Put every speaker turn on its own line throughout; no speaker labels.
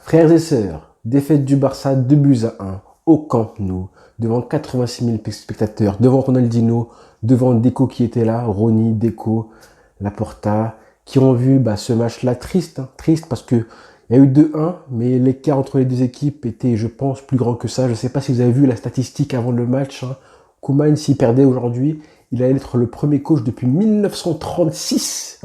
Frères et sœurs, défaite du Barça 2 buts à 1 au Camp Nou, devant 86 000 spectateurs, devant Ronaldinho, devant Deco qui était là, Ronny, Deco, Laporta, qui ont vu ce match-là triste, triste parce que il y a eu 2-1, mais l'écart entre les deux équipes était, je pense, plus grand que ça. Je ne sais pas si vous avez vu la statistique avant le match. Koeman, s'il perdait aujourd'hui, il allait être le premier coach depuis 1936,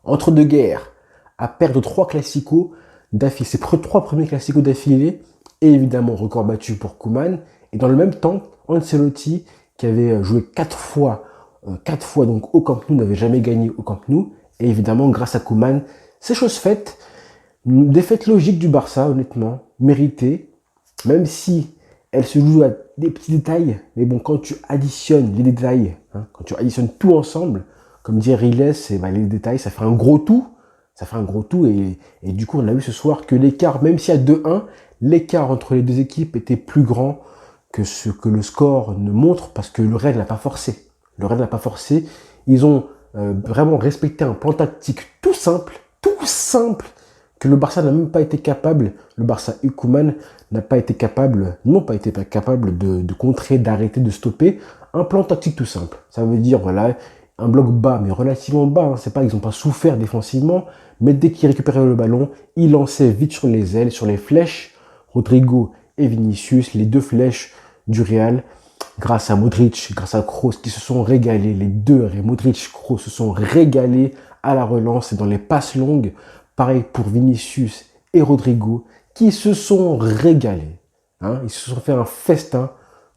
entre deux guerres, à perdre 3 classicos d'affilée. Ses 3 premiers classicos d'affilée, et évidemment, record battu pour Koeman. Et dans le même temps, Ancelotti, qui avait joué 4 fois donc au Camp Nou, n'avait jamais gagné au Camp Nou. Et évidemment, grâce à Koeman, c'est chose faite. Une défaite logique du Barça, honnêtement, méritée, même si elle se joue à des petits détails. Mais bon, quand tu additionnes les détails, quand tu additionnes tout ensemble, comme dit Riles, les détails, ça fait un gros tout. Ça fait un gros tout et du coup, on a vu ce soir que l'écart, même s'il y a 2-1, l'écart entre les deux équipes était plus grand que ce que le score ne montre parce que le Real n'a pas forcé. Le Real n'a pas forcé. Ils ont vraiment respecté un plan tactique tout simple, que le Barça n'a même pas été capable, le Barça et Koeman n'ont pas été capables de contrer, d'arrêter, de stopper. Un plan tactique tout simple. Ça veut dire, voilà, un bloc bas, mais relativement bas. C'est pas qu'ils n'ont pas souffert défensivement, mais dès qu'ils récupéraient le ballon, ils lançaient vite sur les ailes, sur les flèches. Rodrigo et Vinicius, les 2 flèches du Real, grâce à Modric, grâce à Kroos, qui se sont régalés. Les deux, Modric, Kroos, se sont régalés à la relance et dans les passes longues. Pareil pour Vinicius et Rodrigo, qui se sont régalés. Ils se sont fait un festin,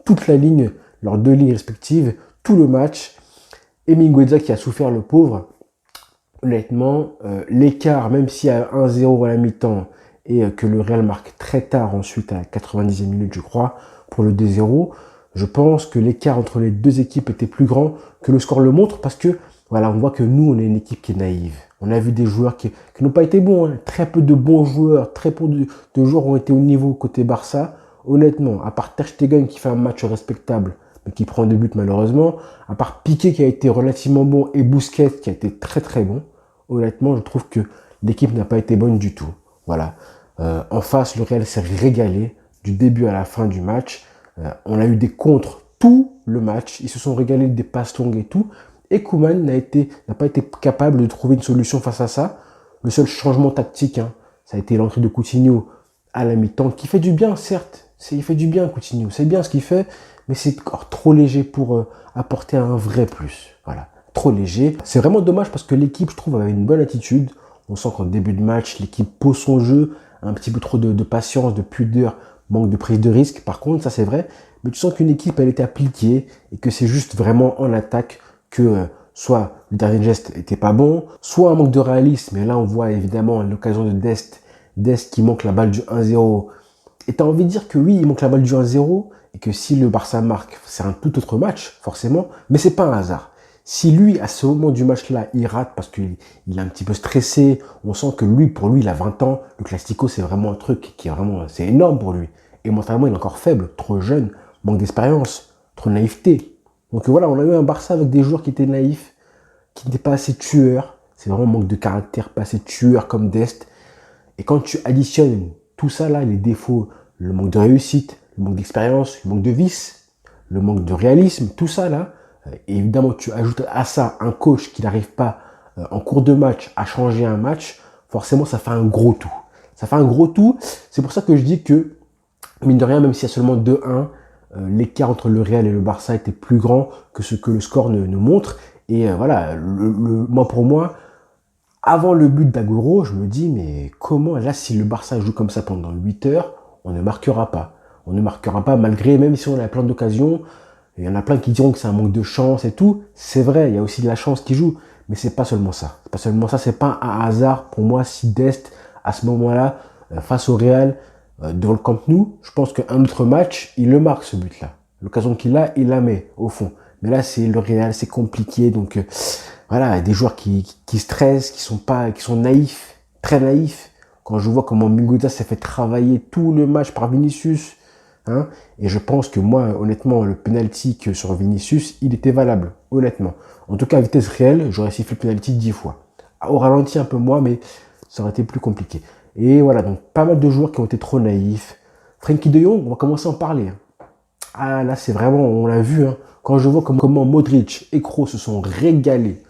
toute la ligne, leurs 2 lignes respectives, tout le match. Et Mingueza qui a souffert, le pauvre. Honnêtement, l'écart, même s'il y a 1-0 à la mi-temps et que le Real marque très tard ensuite à la 90e minute, je crois, pour le 2-0, je pense que l'écart entre les deux équipes était plus grand que le score le montre parce que, voilà, on voit que nous, on est une équipe qui est naïve. On a vu des joueurs qui n'ont pas été bons, très peu de bons joueurs, très peu de joueurs ont été au niveau côté Barça. Honnêtement, à part Ter Stegen qui fait un match respectable, mais qui prend 2 buts malheureusement, à part Piqué qui a été relativement bon et Busquets qui a été très très bon, honnêtement, je trouve que l'équipe n'a pas été bonne du tout. Voilà. En face, le Real s'est régalé du début à la fin du match. On a eu des contres tout le match. Ils se sont régalés des passes longues et tout. Et Koeman n'a pas été capable de trouver une solution face à ça. Le seul changement tactique, ça a été l'entrée de Coutinho à la mi-temps, qui fait du bien, certes. Il fait du bien, Coutinho. C'est bien ce qu'il fait, mais c'est encore trop léger pour apporter un vrai plus. Voilà, trop léger. C'est vraiment dommage parce que l'équipe, je trouve, avait une bonne attitude. On sent qu'en début de match, l'équipe pose son jeu, un petit peu trop de patience, de pudeur, manque de prise de risque. Par contre, ça c'est vrai. Mais tu sens qu'une équipe, elle était appliquée et que c'est juste vraiment en attaque que soit le dernier geste était pas bon, soit un manque de réalisme. Et là, on voit évidemment l'occasion de Dest qui manque la balle du 1-0. Et tu as envie de dire que oui, il manque la balle du 1-0 et que si le Barça marque, c'est un tout autre match, forcément. Mais c'est pas un hasard. Si lui, à ce moment du match-là, il rate parce qu'il est un petit peu stressé, on sent que lui, pour lui, il a 20 ans. Le Classico, c'est vraiment un truc qui est vraiment, c'est énorme pour lui. Et mentalement, il est encore faible, trop jeune, manque d'expérience, trop de naïveté. Donc voilà, on a eu un Barça avec des joueurs qui étaient naïfs, qui n'étaient pas assez tueurs. C'est vraiment un manque de caractère, pas assez tueur comme Dest. Et quand tu additionnes tout ça là, les défauts, le manque de réussite, le manque d'expérience, le manque de vice, le manque de réalisme, tout ça là, et évidemment tu ajoutes à ça un coach qui n'arrive pas en cours de match à changer un match, forcément ça fait un gros tout. Ça fait un gros tout. C'est pour ça que je dis que, mine de rien, même s'il y a seulement 2-1, l'écart entre le Real et le Barça était plus grand que ce que le score ne montre. Et voilà, pour moi, avant le but d'Agüero, je me dis, mais comment, là, si le Barça joue comme ça pendant 8 heures, on ne marquera pas. On ne marquera pas, malgré, même si on a plein d'occasions. Il y en a plein qui diront que c'est un manque de chance et tout. C'est vrai, il y a aussi de la chance qui joue. Mais c'est pas seulement ça. C'est pas seulement ça, c'est pas un hasard pour moi si Dest, à ce moment-là, face au Real, devant le Camp Nou, je pense qu'un autre match, il le marque ce but-là. L'occasion qu'il a, il la met au fond. Mais là, c'est le Real, c'est compliqué. Donc voilà, des joueurs qui stressent, qui sont naïfs, très naïfs. Quand je vois comment Mingueza s'est fait travailler tout le match par Vinicius, et je pense que moi, honnêtement, le penalty que sur Vinicius, il était valable, honnêtement. En tout cas, à vitesse réelle, j'aurais sifflé le penalty 10 fois. Au ralenti un peu moins, mais ça aurait été plus compliqué. Et voilà, donc pas mal de joueurs qui ont été trop naïfs. Frenkie de Jong, on va commencer à en parler. Ah là, c'est vraiment, on l'a vu, hein, quand je vois comment Modric et Kroos se sont régalés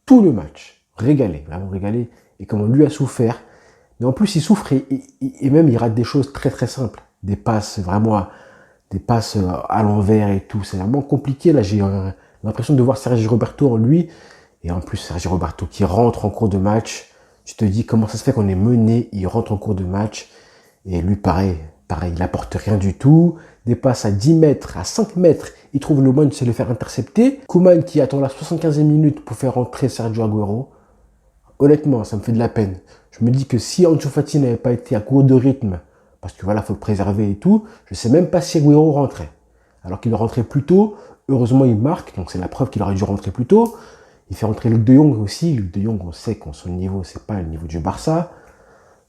tout le match, régalés, vraiment régalés, et comment lui a souffert. Mais en plus, il souffre et même il rate des choses très très simples. Des passes des passes à l'envers et tout. C'est vraiment compliqué. Là, j'ai l'impression de voir Sergi Roberto en lui. Et en plus, Sergi Roberto qui rentre en cours de match. Tu te dis comment ça se fait qu'on est mené, il rentre en cours de match. Et lui, pareil, il apporte rien du tout. Des passes à 10 mètres, à 5 mètres, il trouve le moyen de se les faire intercepter. Koeman qui attend la 75e minute pour faire rentrer Sergio Agüero. Honnêtement, ça me fait de la peine. Je me dis que si Ansu Fati n'avait pas été à court de rythme, parce que voilà, faut le préserver et tout, je sais même pas si Agüero rentrait. Alors qu'il rentrait plus tôt, heureusement il marque, donc c'est la preuve qu'il aurait dû rentrer plus tôt. Il fait rentrer Luc de Jong aussi. Luc de Jong, on sait que son niveau, c'est pas le niveau du Barça.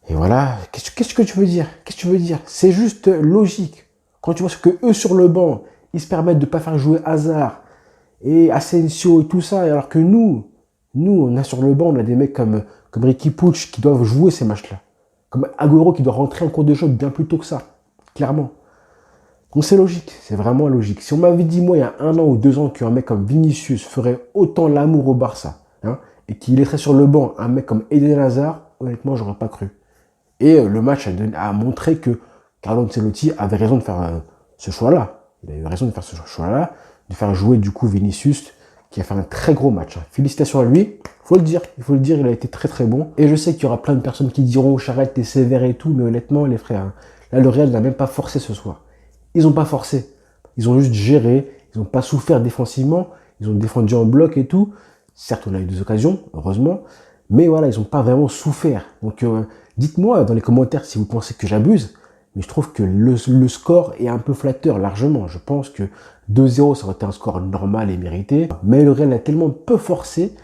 Et voilà, qu'est-ce que tu veux dire? Qu'est-ce que tu veux dire? C'est juste logique. Quand tu vois ce que eux sur le banc, ils se permettent de pas faire jouer Hazard et Asensio et tout ça, alors que nous, on a sur le banc, on a des mecs comme Ricky Puig qui doivent jouer ces matchs-là. Comme Agüero qui doit rentrer en cours de jeu bien plus tôt que ça, clairement. Donc c'est logique, c'est vraiment logique. Si on m'avait dit, moi, il y a 1 an ou 2 ans qu'un mec comme Vinicius ferait autant l'amour au Barça, hein, et qu'il laisserait sur le banc un mec comme Eden Hazard, honnêtement, j'aurais pas cru. Et le match a montré que Carlo Ancelotti avait raison de faire ce choix-là. Il a eu raison de faire ce choix-là, de faire jouer du coup Vinicius, qui a fait un très gros match. Félicitations à lui, il faut le dire, il a été très très bon. Et je sais qu'il y aura plein de personnes qui diront, Charette, t'es sévère et tout, mais honnêtement, les frères, hein, là, le Real n'a même pas forcé ce soir. Ils n'ont pas forcé. Ils ont juste géré, ils n'ont pas souffert défensivement, ils ont défendu en bloc et tout. Certes, on a eu des occasions, heureusement, mais voilà, ils n'ont pas vraiment souffert. Donc, dites-moi dans les commentaires si vous pensez que j'abuse, mais je trouve que le score est un peu flatteur, largement. Je pense que 2-0, ça aurait été un score normal et mérité. Mais le Real a tellement peu forcé,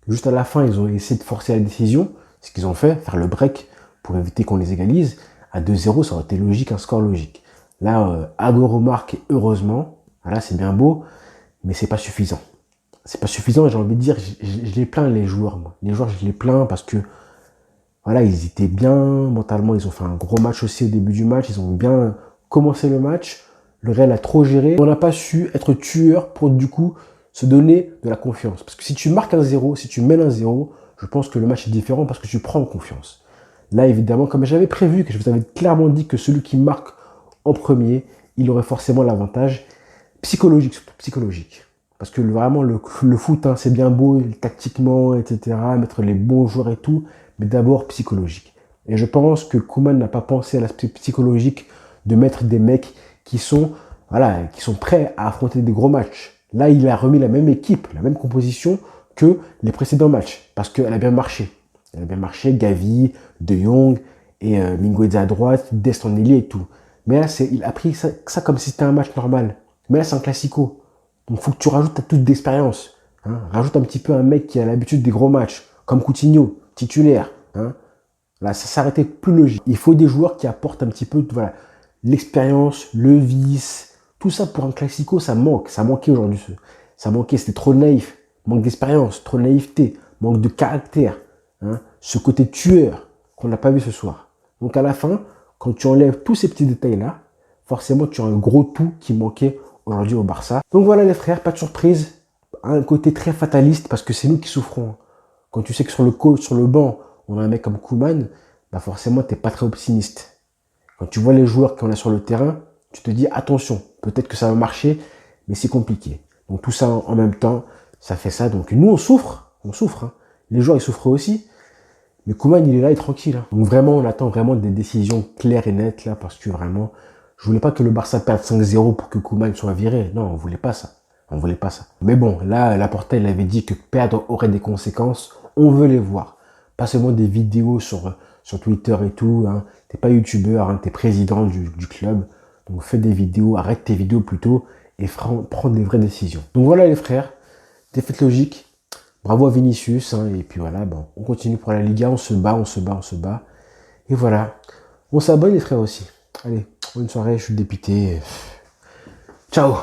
que juste à la fin, ils ont essayé de forcer la décision. Ce qu'ils ont fait, faire le break pour éviter qu'on les égalise. À 2-0, ça aurait été logique, un score logique. Là, Agüero marque, heureusement. Voilà, c'est bien beau, mais c'est pas suffisant. C'est pas suffisant, j'ai envie de dire, je les plains les joueurs, moi. Les joueurs, je les plains parce que voilà, ils étaient bien mentalement, ils ont fait un gros match aussi au début du match, ils ont bien commencé le match. Le Real a trop géré. On n'a pas su être tueur pour du coup se donner de la confiance. Parce que si tu marques un 0, si tu mènes un 0, je pense que le match est différent parce que tu prends confiance. Là, évidemment, comme j'avais prévu, que je vous avais clairement dit que celui qui marque en premier, il aurait forcément l'avantage psychologique, surtout psychologique. Parce que vraiment, le foot, hein, c'est bien beau, tactiquement, etc., mettre les bons joueurs et tout, mais d'abord psychologique. Et je pense que Koeman n'a pas pensé à l'aspect psychologique de mettre des mecs qui sont prêts à affronter des gros matchs. Là, il a remis la même équipe, la même composition que les précédents matchs, parce qu'elle a bien marché. Elle a bien marché, Gavi, De Jong et Mingueza à droite, Dest en ailier et tout. Mais là, il a pris ça comme si c'était un match normal. Mais là, c'est un classico. Donc, il faut que tu rajoutes ta toute d'expérience. Hein. Rajoute un petit peu un mec qui a l'habitude des gros matchs, comme Coutinho, titulaire. Hein. Là, ça s'arrêtait plus logique. Il faut des joueurs qui apportent un petit peu voilà, l'expérience, le vice. Tout ça pour un classico, ça manque. Ça manquait aujourd'hui. Ça manquait, c'était trop naïf. Manque d'expérience, trop de naïveté, manque de caractère. Hein. Ce côté tueur qu'on n'a pas vu ce soir. Donc à la fin, quand tu enlèves tous ces petits détails-là, forcément, tu as un gros tout qui manquait aujourd'hui au Barça. Donc voilà les frères, pas de surprise. Un côté très fataliste parce que c'est nous qui souffrons. Quand tu sais que sur le coach, sur le banc, on a un mec comme Koeman, bah forcément, tu n'es pas très optimiste. Quand tu vois les joueurs qu'on a sur le terrain, tu te dis attention, peut-être que ça va marcher, mais c'est compliqué. Donc tout ça en même temps, ça fait ça. Donc nous, on souffre. Hein. Les joueurs, ils souffrent aussi. Mais Koeman, il est là et tranquille. Hein. Donc vraiment, on attend vraiment des décisions claires et nettes là, parce que vraiment, je voulais pas que le Barça perde 5-0 pour que Koeman soit viré. Non, on voulait pas ça. On voulait pas ça. Mais bon, là, Laporta, il avait dit que perdre aurait des conséquences. On veut les voir. Pas seulement des vidéos sur Twitter et tout. Hein. T'es pas youtubeur, hein. T'es président du club. Donc fais des vidéos, arrête tes vidéos plutôt et prends des vraies décisions. Donc voilà les frères, défaite logique. Bravo à Vinicius. Hein. Et puis voilà, bon, on continue pour la Liga. On se bat. Et voilà. On s'abonne les frères aussi. Allez, bonne soirée, je suis dépité. Ciao.